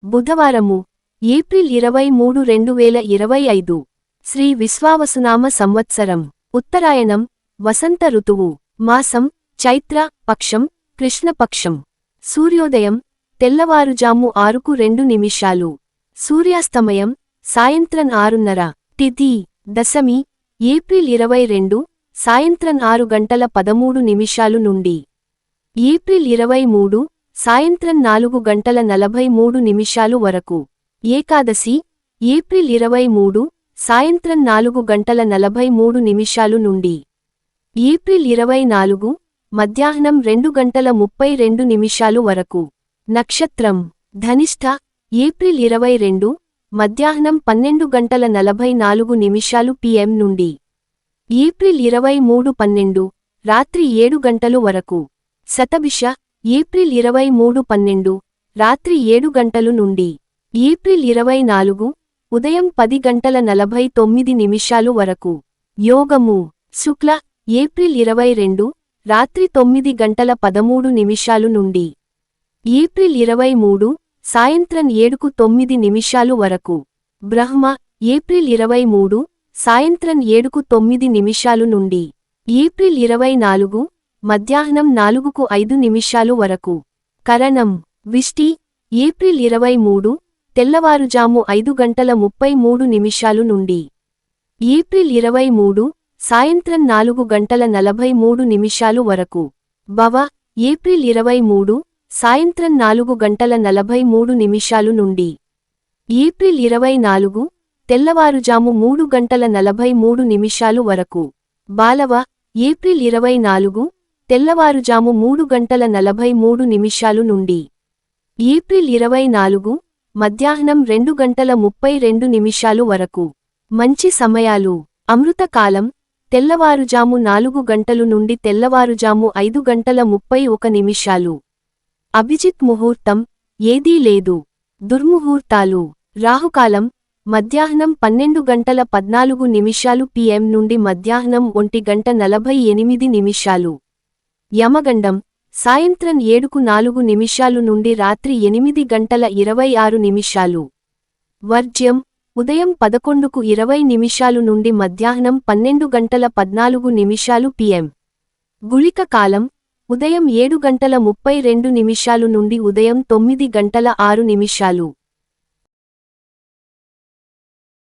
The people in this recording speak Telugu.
బుధవారము ఏప్రిల్ 23 2025 శ్రీ విశ్వావసునామ సంవత్సరం ఉత్తరాయణం వసంత ఋతువు మాసం చైత్ర పక్షం కృష్ణపక్షం సూర్యోదయం తెల్లవారుజాము 6:02 సూర్యాస్తమయం సాయంత్రం 6:30 తిథి దశమి ఏప్రిల్ 22 సాయంత్రం 6:13 నుండి ఏప్రిల్ 23 సాయంత్రం 4:43 వరకు ఏకాదశి ఏప్రిల్ 23 సాయంత్రం 4:43 నుండి ఏప్రిల్ 24 మధ్యాహ్నం 2:32 వరకు నక్షత్రం ధనిష్ఠ ఏప్రిల్ 22 మధ్యాహ్నం 12:44 PM నుండి ఏప్రిల్ 23 12 రాత్రి 7 గంటలు వరకు శతభిష ఏప్రిల్ 23 12 రాత్రి 7 గంటలు నుండి ఏప్రిల్ 24 ఉదయం 10:49 వరకు యోగము శుక్ల ఏప్రిల్ 22 రాత్రి 9:13 నుండి ఏప్రిల్ 23 సాయంత్రం 7:09 వరకు బ్రహ్మ ఏప్రిల్ 23 సాయంత్రం 7:09 నుండి ఏప్రిల్ 24 మధ్యాహ్నం 4:05 వరకు కరణం విష్టి ఏప్రిల్ 23 తెల్లవారుజాము 5:33 నుండి ఏప్రిల్ 23 సాయంత్రం 4:43 వరకు భవ ఏప్రిల్ 23 సాయంత్రం 4:43 నుండి ఏప్రిల్ 24 తెల్లవారుజాము 3:43 వరకు బాలవ ఏప్రిల్ 24 తెల్లవారుజాము 3:43 నుండి ఏప్రిల్ 24 మధ్యాహ్నం 2:32 వరకు మంచి సమయాలు అమృతకాలం తెల్లవారుజాము 4 గంటలు నుండి తెల్లవారుజాము 5:31 అభిజిత్ ముహూర్తం ఏదీ లేదు దుర్ముహూర్తాలు రాహుకాలం మధ్యాహ్నం 12:14 PM నుండి మధ్యాహ్నం 1:48 యమగండం సాయంత్రం 7:04 నుండి రాత్రి 8:26 వర్జ్యం ఉదయం 11:20 నుండి మధ్యాహ్నం 12:14 PM గుళిక కాలం ఉదయం 7:32 నుండి ఉదయం 9:06